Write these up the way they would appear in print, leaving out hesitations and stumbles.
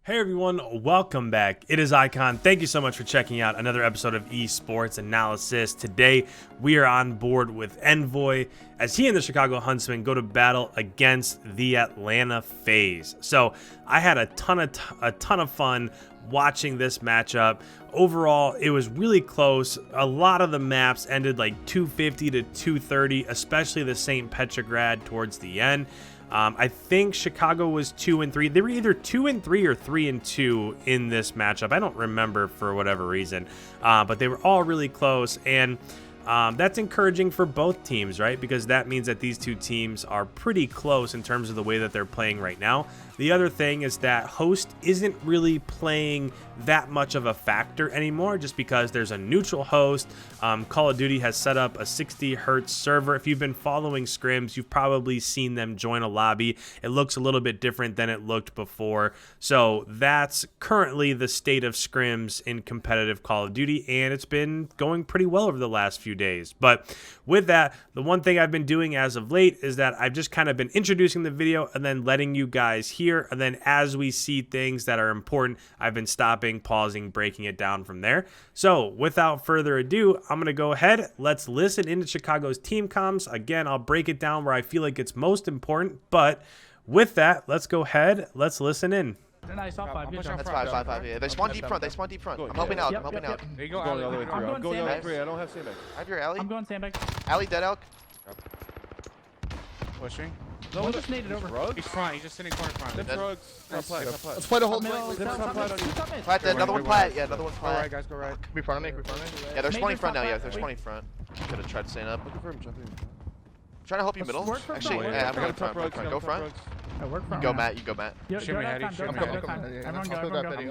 Hey everyone, welcome back. It is Icon. Thank you so much for checking out another episode of Esports Analysis. Today, we are on board with ENVOY as he and the Chicago Huntsmen go to battle against the Atlanta Faze. So, I had a ton of fun watching this matchup. Overall, it was really close. A lot of the maps ended like 250 to 230, especially the St. Petrograd towards the end. I think Chicago was 2-3. They were either 2-3 or 3-2 in this matchup. I don't remember for whatever reason, but they were all really close, and that's encouraging for both teams, right? Because that means that these two teams are pretty close in terms of the way that they're playing right now. The other thing is that host isn't really playing that much of a factor anymore just because there's a neutral host. Call of Duty has set up a 60 hertz server. If you've been following scrims, you've probably seen them join a lobby. It looks a little bit different than it looked before. So that's currently the state of scrims in competitive Call of Duty, and it's been going pretty well over the last few days. But with that, the one thing I've been doing as of late is that I've just kind of been introducing the video and then letting you guys hear. And then as we see things that are important, I've been stopping, pausing, breaking it down from there. So without further ado, I'm going to go ahead. Let's listen into Chicago's team comms. Again, I'll break it down where I feel like it's most important. But with that, let's go ahead. Let's listen in. Nice, top five. That's five. Yeah, they spawn deep front. I'm helping out. I'm helping out. There you go, I'm Ali. going the other way through. I don't have sandbags. I have your alley. I'm going sandbag. Alley, dead elk. Pushing. No, just made it over. He's front. He's just sitting corner front. Them drugs. Top plat. Let's play the whole Middle, play. Plat dead. Another one plat. Yeah, another one Go right, plat. guys. Go right. Be front of me. Yeah, there's 20 front now. top Yeah, plat. there's 20 front. Could have tried to stand up. Looking for him. Jumping. Trying to help you Let's middle. work for Actually, front. yeah, I'm Got going top rugs. front. Go front. I work front. Go, Matt. You go, Matt. Shimmy, Hattie, shimmy, Hattie. Everyone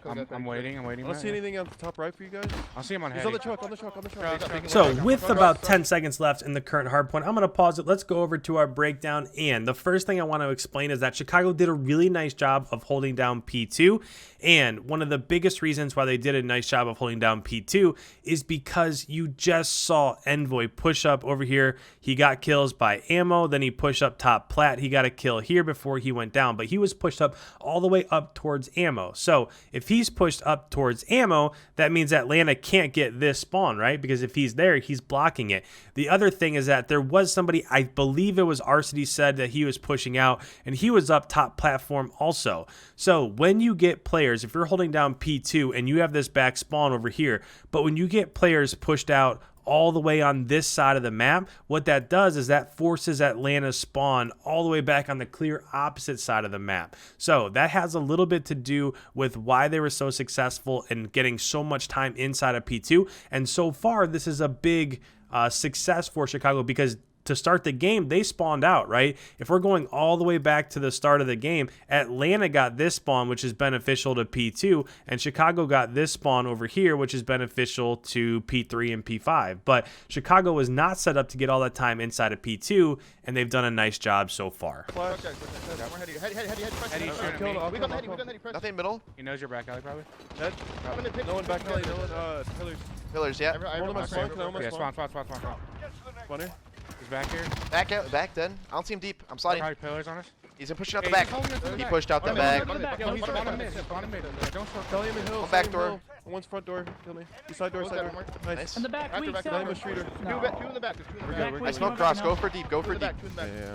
go. I'm waiting. I don't see anything on the top right for you guys. I'll see him on He's head. on the truck. So with about 10 seconds left in the current hardpoint, I'm going to pause it. Let's go over to our breakdown. And the first thing I want to explain is that Chicago did a really nice job of holding down P2. And one of the biggest reasons why they did a nice job of holding down P2 is because you just saw ENVOY push up over here. He got kills by ammo. Then he pushed up top plat. He got a kill here before he went down. But he was pushed up all the way up towards ammo. So if he's pushed up towards ammo, that means Atlanta can't get this spawn, right? Because if he's there, he's blocking it. The other thing is that there was somebody, I believe it was Arcity, said that he was pushing out, and he was up top platform also. So when you get players, if you're holding down P2 and you have this back spawn over here, but when you get players pushed out all the way on this side of the map, what that does is that forces Atlanta's spawn all the way back on the clear opposite side of the map. So that has a little bit to do with why they were so successful in getting so much time inside of P2. And so far, this is a big success for Chicago because to start the game, they spawned out, right? If we're going all the way back to the start of the game, Atlanta got this spawn, which is beneficial to P2, and Chicago got this spawn over here, which is beneficial to P3 and P5. But Chicago was not set up to get all that time inside of P2, and they've done a nice job so far. Nothing middle. He knows you're back, Ali, probably. Dead. No one back alley. No one. Pillars. Pillars, yeah. Yeah, spawn. Spawner. He's back here. Back out. Back then. I don't see him deep. I'm sliding. Probably pillars on us. He's been pushing out the back. He pushed out the back. He's spawn mid. Don't show. Tell him in hill. One back door. One's front door. Kill me. Side door. Nice. In the back, weak Tell him a streeter. Two in the back. I smoke cross. Go for deep. Yeah,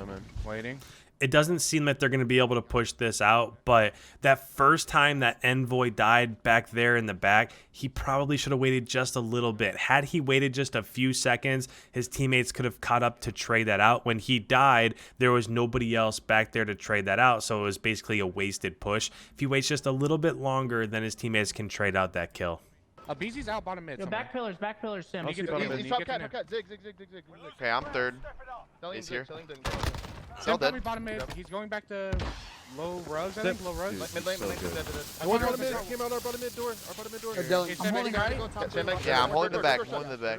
man. Waiting. It doesn't seem like they're going to be able to push this out, but that first time that ENVOY died back there in the back, he probably should have waited just a little bit. Had he waited just a few seconds, his teammates could have caught up to trade that out. When he died, there was nobody else back there to trade that out, so it was basically a wasted push. If he waits just a little bit longer, then his teammates can trade out that kill. BZ's out bottom mid. Yo, back pillars, Sim. I'll see bottom mid. He's top cat. Zig. Okay, I'm third. He's here. Still Sim, dead. bottom mid. He's going back to low rugs, I think. Low rugs. Mid lane. One bottom mid. Came out our bottom mid door. I'm holding right. Yeah, I'm holding the back. I'm holding the back.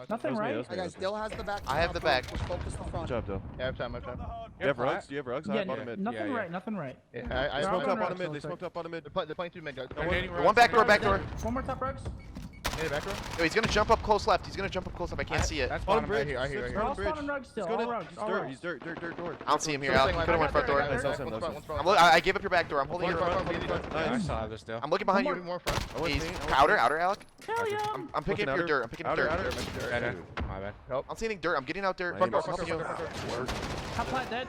Nothing right. That guy still has the back. I have the back. Just focus the front. Good job, though. Yeah, I have time. You have rugs? Do you have rugs? I Yeah, have bottom mid. nothing right. Nothing right. Yeah, They smoked I up bottom mid. They smoked up bottom mid. They're playing two mid guys. One back door. One more top rugs. Need a back row? Yo, he's gonna jump up close left. He's gonna jump up close left. I can't see it. That's On bottom. bridge. I hear. They're all spawned on rugs still. He's All rugs. He's All dirt. rugs. He's dirt. Door. I don't see him here. Something He like could have went that. front door. Nice, One nice, spawn, nice. one spawn. I gave up your back door. I'm holding One your front, front. one front. I Nice. still have this still. I'm looking behind One you. more front. I went He's paint, I went outer, paint. outer, Alec. Hell yeah. I'm picking up your Looking dirt. I'm picking up outer, dirt. outer. Dead. My bad. I don't see any dirt. I'm getting out dirt. Front door, I'm helping you. Top plat dead.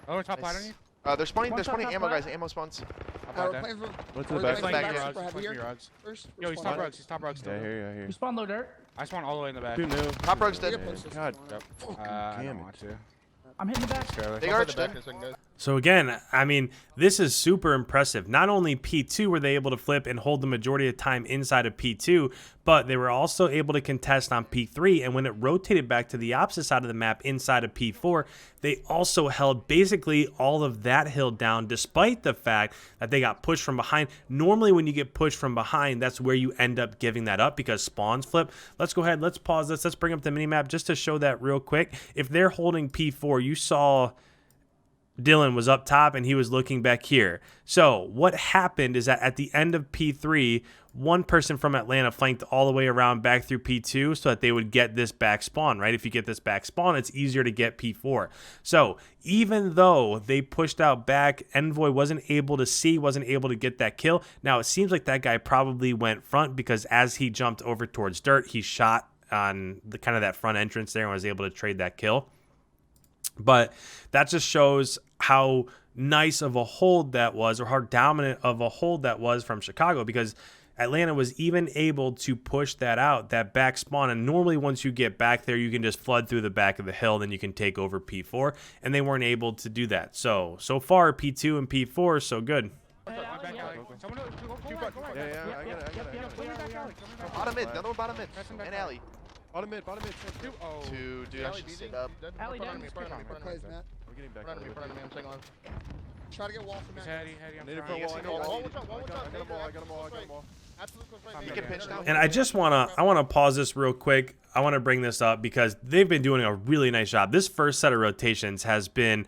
Oh, top plat on you. They're spawning. One They're shot, spawning top ammo, plat. guys. Ammo spawns. Top We're plat dead. playing for. Went to We're the back. playing Back back here. super Rugs, heavy flank here. me rugs. First, Yo, he's top rugs. He's top rugs still. Yeah, I hear you. We spawned low dirt. I spawn all the way in the back. Two new. Top rug's dead. God. I damn don't it. want to. I'm hitting the back. Scarlet. Big arch dead. So again, I mean, this is super impressive. Not only P2 were they able to flip and hold the majority of time inside of P2, but they were also able to contest on P3. And when it rotated back to the opposite side of the map inside of P4, they also held basically all of that hill down, despite the fact that they got pushed from behind. Normally, when you get pushed from behind, that's where you end up giving that up because spawns flip. Let's go ahead. Let's pause this. Let's bring up the minimap just to show that real quick. If they're holding P4, you saw Dylan was up top and he was looking back here. So what happened is that at the end of P3, one person from Atlanta flanked all the way around back through P2 so that they would get this back spawn, right? If you get this back spawn, it's easier to get P4. So even though they pushed out back, ENVOY wasn't able to see, wasn't able to get that kill. Now, it seems like that guy probably went front because as he jumped over towards dirt, he shot on the kind of that front entrance there and was able to trade that kill. But that just shows how nice of a hold that was, or how dominant of a hold that was from Chicago, because Atlanta was even able to push that out, that back spawn. And normally once you get back there, you can just flood through the back of the hill, then you can take over P4. And they weren't able to do that. So far, P2 and P4 are so good. Someone go right. Yeah, I got it. Bottom mid. Another one bottom mid. And alley. Bottom mid. Two, dude. I should sit up. Alley down. Plays, Matt. We're getting back. Front of me, I'm saying live. Try to get wall for He's Matt. heady. I'm Need it for trying. a wall. Wall, I got them all. Absolute close right. You can pinch down. And I just wanna pause this real quick. I want to bring this up because they've been doing a really nice job. This first set of rotations has been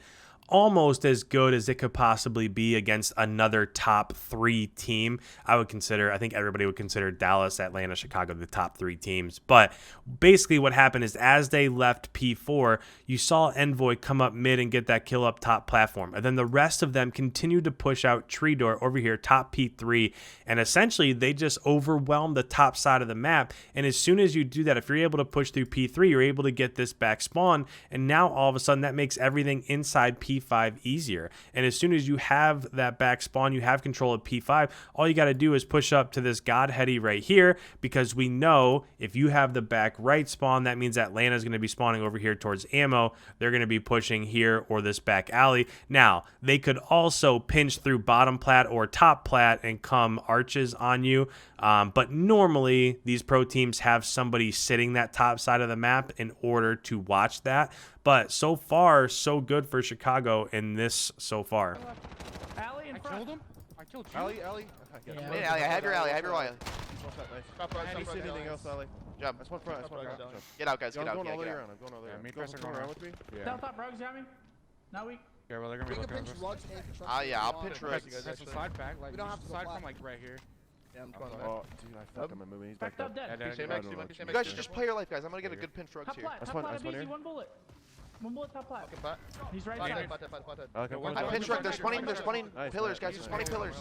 almost as good as it could possibly be against another top 3 team. I think everybody would consider Dallas, Atlanta, Chicago the top 3 teams. But basically what happened is as they left P4, you saw ENVOY come up mid and get that kill up top platform. And then the rest of them continued to push out tree door over here, top P3. And essentially they just overwhelmed the top side of the map. And as soon as you do that, if you're able to push through P3, you're able to get this back spawn. And now all of a sudden that makes everything inside P5 easier. And as soon as you have that back spawn, you have control of P5, all you got to do is push up to this God Heady right here, because we know if you have the back right spawn, that means Atlanta is going to be spawning over here towards ammo. They're going to be pushing here or this back alley. Now, they could also pinch through bottom plat or top plat and come arches on you. But normally these pro teams have somebody sitting that top side of the map in order to watch that. But so far, so good for Chicago in this so far. Alley in I front. killed him. I killed you. Alley. Yeah. Hey, alley. I have your alley. Nice. Top right, Any top right, anything else, Alley? Jump. That's one front. Get out, guys. I'm Get out. going all the way Get out. around. I'm going all the way Yeah, around. me Go pressing come around. around with me. Yeah. Down top rugs, got me. Not weak. Yeah, well, they're gonna We be can looking pinch at us. rugs and construction. Yeah, I'll on pinch it. rugs. That's a slide back. Like, We don't have to slide go from flat. like right here. Yeah, I'm going Oh, dude, I fucked him. I'm moving. He's Backed back up up. dead. Yeah, Stay yeah, back, yeah. stay back, stay You back. guys should just play your life, guys. I'm gonna get a good pinch rugs Top here. plat. That's Top one, plat that's of one easy. here. One bullet. One bullet top plat. Okay, flat. He's right Flat, there. flat, flat, flat. I got one. I pinch rug. There's 20 Nice, pillars, nice. guys. There's 20 pillars.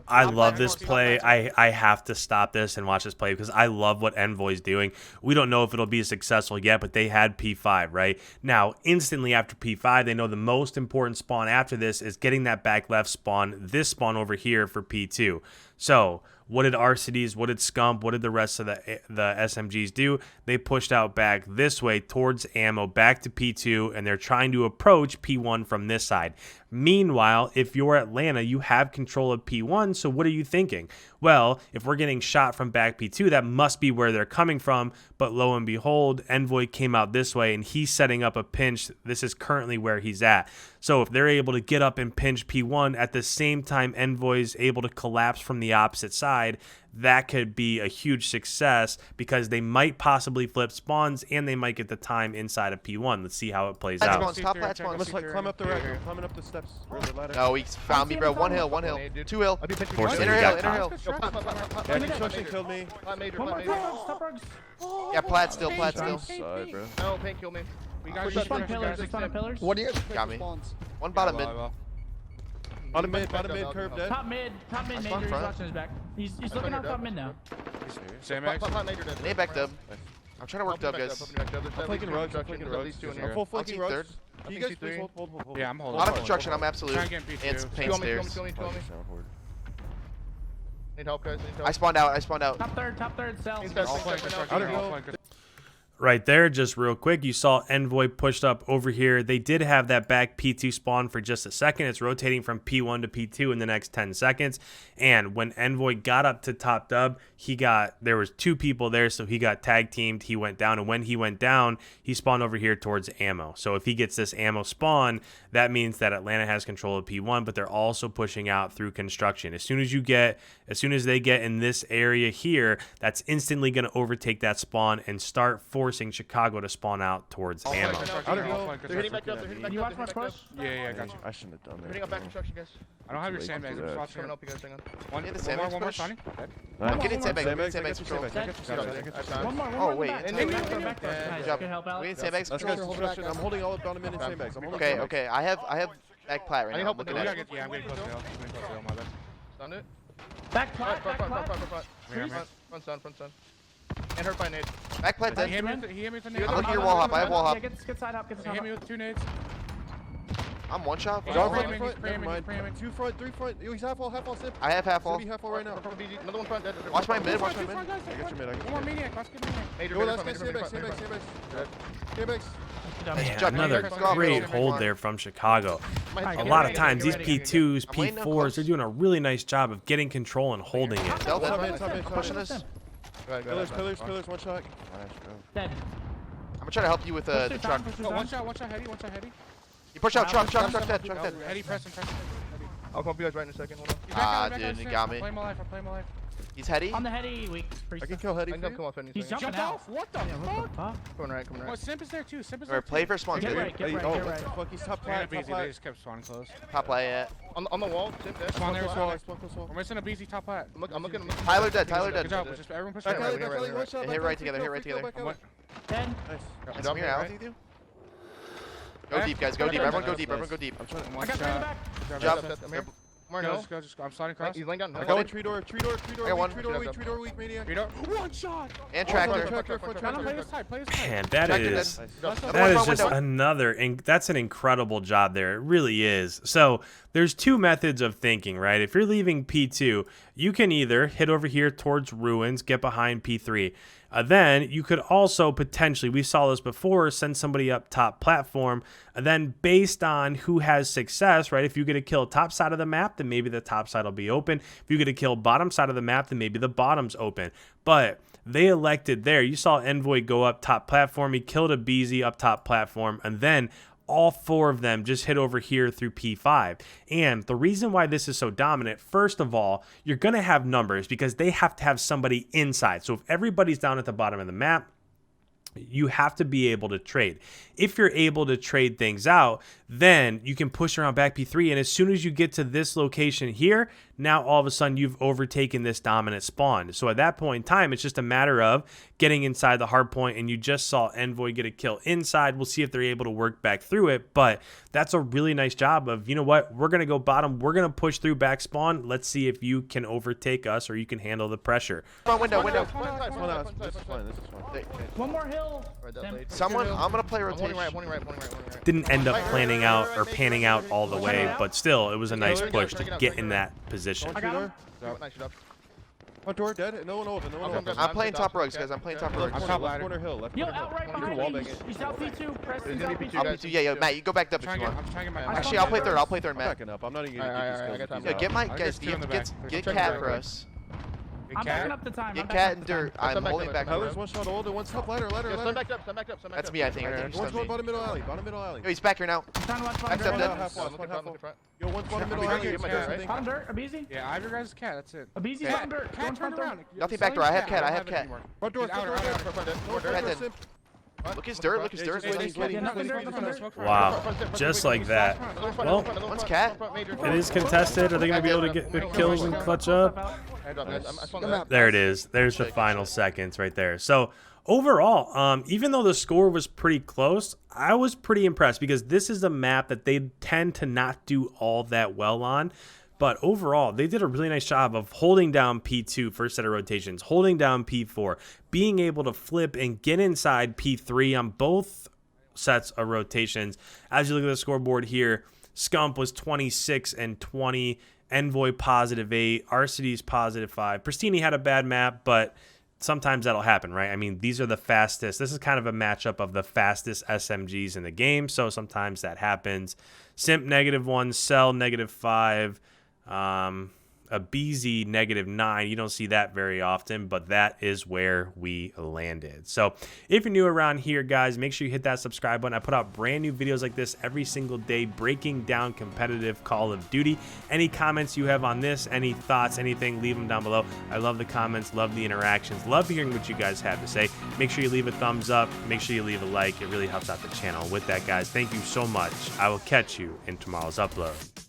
I Top love plat, this top play. plat. I have to stop this and watch this play because I love what ENVOY's doing. We don't know if it'll be successful yet, but they had P5, right? Now, instantly after P5, they know the most important spawn after this is getting that back left spawn, this spawn over here for P2. So what did RCDs, what did Scump, what did the rest of the SMGs do? They pushed out back this way towards ammo, back to P2, and they're trying to approach P1 from this side. Meanwhile, if you're Atlanta, you have control of P1, so what are you thinking? Well, if we're getting shot from back P2, that must be where they're coming from, but lo and behold, ENVOY came out this way, and he's setting up a pinch. This is currently where he's at. So if they're able to get up and pinch P1 at the same time ENVOY's able to collapse from the opposite side, that could be a huge success because they might possibly flip spawns and they might get the time inside of P1. Let's see how it plays Top out. spawns, top plat I'm spawns. gonna climb up the rack. I'm climbing up the steps. steps. Really ladder. No, he found me, bro. One hill, one hill. Hey, dude. 2 hill. I'll be pitching. Fortunately, Inner you hill, got inner hill. top. Yo, pop. Yeah, construction killed me. Plant major, One more plant top major. rugs, top rugs. Yeah, plat still, plat still. Side, bro. No, paint kill me. We got Just on pillars, just on pillars. What do you guys Got me. spawns? One bottom mid. Bottom mid, curve dead. Top mid, major, he's front. watching his back. He's looking out top mid now. Same Plant X. major dead. Nade back dub. I'm trying to work dub, guys. I'm flanking rugs, I'm flanking rugs. I'm full flanking see rugs. third. Can you guys please hold? Yeah, I'm holding. Bottom construction, I'm absolute. Try and get P2. And paint stairs. Kill me. Need help, guys. Need I help. spawned out, I spawned out. Top third, cell. These guys All think flank they're construction. finna- All flank construction. Right there, just real quick, you saw ENVOY pushed up over here. They did have that back P2 spawn for just a second. It's rotating from P1 to P2 in the next 10 seconds. And when ENVOY got up to top dub, there was 2 people there, so he got tag teamed. He went down, and when he went down, he spawned over here towards ammo. So if he gets this ammo spawn, that means that Atlanta has control of P1, but they're also pushing out through construction. As soon as they get in this area here, that's instantly going to overtake that spawn and start forcing Chicago to spawn out towards All ammo. flank construction. I don't know. They're hitting back up. They're hitting back You up. watch my They're hitting back push? up. Yeah, I got you. I shouldn't have done They're that. hitting up back construction, guys. I don't have your Too late sandbags. to I'm do just Coming watching. up, you guys. Hang on. One Yeah, the more, sandbags one more, push. Sonny. I'm getting Sandbags, sandbags, sandbags, control. sandbags. One more Oh, in the back. and Back, then- back, back, back. Nice, job. good help, We Alex. need sandbags. Let's go construction. I'm holding all of bottom mid and sandbags. I'm holding Okay, sandbags. okay. I have back plat right I need now. help I'm with looking the at back. it. Yeah, I'm getting close to hill. I'm getting close to hill, my bad. Stunned it. Back plat, Front, back plat. Here, front, front, sun. And hurt by nade. Back plat He dead. hit me with the I'm nade. I'm looking at your wall hop. I have wall hop. Yeah, get side hop, get He side hit me hop. with 2 nades. I'm one shot. He's Drop framing, front, he's never framing, he's mind. framing. 2 front, 3 front. Yo, he's half wall, sip. I have half He's gonna wall. be half wall right now. Another one front dead. Watch my mid. Watch my Two mid. front guys, I got your mid, I got One more your mid. maniac. Let's get maniac. Major, Go major, last front, guy, major, sandbags, front, major, sandbags, front. sandbags. Man, Chuck, another let's go. great Go. hold there from Chicago. Alright, A get lot ready, of times, get these ready. P2s, I'm waiting on P4s, close. they're doing a really nice job of getting control and holding it. Stealth Top in. mid, top mid, top Pushing mid. us. Go ahead, Pillars, one shot. Nice, bro. Dead. I'm gonna try to help you with Push the through truck. time, push through Oh, time. one shot heady. You push out truck dead, truck dead. Heady, pressing. I'll come up you guys right in a second. Hold on. He's back on the dude, stairs. you got I'm me. playing my life. He's heady. On the heady, weak. I can kill Heady I for can you. come off any He's second. jumping Jumped out. off? What the Yeah, what fuck? the fuck? Coming right, coming Oh, right. Simp is there too. Simp is there Alright, play too. for spawn, Get dude. right, get right, Oh, get what right. the fuck? He's top They're gonna plat, be top easy. They plat. just kept spawning close. Top play at. On the wall, sit there. Spawn there, Close spawn wall, there. close wall. We're missing a BZ top plat. I'm looking. Tyler dead, Tyler Good dead. job. Just everyone push Back that alley, way. alley, back alley, one shot. Hit back right alley, together, free hit right kill, together. back alley. Dead. Nice. And some here out with you. Go deep, guys. Go deep. Everyone go deep. Everyone go deep. I'm trying to. One I got three in the shot. back. Job. I'm here. More Go, no. just go. I'm sliding across. He's laying down. I I got got it. tree door, I got one. tree door weak, maniac. Read up. One shot. And Front tractor. tractor, front Play tractor. this tight. Play this tight. Man, that Tractor is dead. Let's go. that is One just window. another, and that's an incredible job there. It really is. So there's 2 methods of thinking, right? If you're leaving P2, you can either hit over here towards ruins, get behind P3. Then you could also potentially, we saw this before, send somebody up top platform. And then based on who has success, right? If you get a kill top side of the map, then maybe the top side will be open. If you get a kill bottom side of the map, then maybe the bottom's open. But they elected there. You saw ENVOY go up top platform. He killed a BZ up top platform. And then all 4 of them just hit over here through P5. And the reason why this is so dominant, first of all, you're going to have numbers because they have to have somebody inside. So if everybody's down at the bottom of the map, you have to be able to trade. If you're able to trade things out, then you can push around back P3. And as soon as you get to this location here, now all of a sudden you've overtaken this dominant spawn. So at that point in time, it's just a matter of getting inside the hard point, and you just saw ENVOY get a kill inside. We'll see if they're able to work back through it, but that's a really nice job of, you know what, we're going to go bottom. We're going to push through back spawn. Let's see if you can overtake us or you can handle the pressure. Front window. This is fine. One more hill. Tim. Someone, I'm gonna play I'm holding rotation. right. Didn't end up planning out or panning out all the way, but still, it was a nice push to get in that position. I got him. Nice shot. Front door dead. No one open. No one open. I'm playing top rugs, guys. I'm playing top rugs. I'm top Left ladder. corner hill. Left Yo, corner hill. out right You can behind wall me. bang it. He's out P2. Preston's out There's P2. I'll be two. Yeah, Matt, you go back up if I'm you want. trying to get my. Actually, I'll play third. I'll play third, I'm Matt. backing up. I'm not even gonna Alright, get I these got kills. time. Yeah, get my I'll guys. get two in the Get back. cat for us. I'm backing up the time. Get I'm cat backing and up the time. dirt. I'm Stand back holding up, back. stand Tyler's one shot old and one's top ladder. Yeah, stand Ladder. back up, stand back up. That's me, I think. One's That's going me. bottom middle alley. Bottom middle alley. Yo, he's back here now. I'm trying to watch Back bottom up, dirt. dead. Half wall. Look at front, look at front. Yo, one's bottom middle I'm alley. trying to get right? Bottom dirt. A BZ. Yeah, I have your guys' cat. That's it. A BZ Cat, bottom dirt. Going cat, turn front door. around. Nothing back door. I have cat. I have don't cat. it anymore. Front door. He's Front out, door. out, dead. out. Front dead. No, Front Cat front door. dead. Simp. Look his dirt, look his dirt. Wow, just like that. Well, One's cat. it is contested. Are they going to be able to get the kills and clutch up? There it is. There's the final seconds right there. So overall, even though the score was pretty close, I was pretty impressed because this is a map that they tend to not do all that well on. But overall, they did a really nice job of holding down P2 first set of rotations, holding down P4, being able to flip and get inside P3 on both sets of rotations. As you look at the scoreboard here, Scump was 26 and 20, ENVOY +8, Arcity's +5. Pristini had a bad map, but sometimes that'll happen, right? I mean, these are the fastest. This is kind of a matchup of the fastest SMGs in the game, so sometimes that happens. Simp -1, Cell -5. A BZ -9. You don't see that very often, but that is where we landed. So if you're new around here, guys, make sure you hit that subscribe button. I put out brand new videos like this every single day, breaking down competitive Call of Duty. Any comments you have on this, any thoughts, anything, leave them down below. I love the comments, love the interactions, love hearing what you guys have to say. Make sure you leave a thumbs up, make sure you leave a like. It really helps out the channel. With that, guys, thank you so much. I will catch you in tomorrow's upload.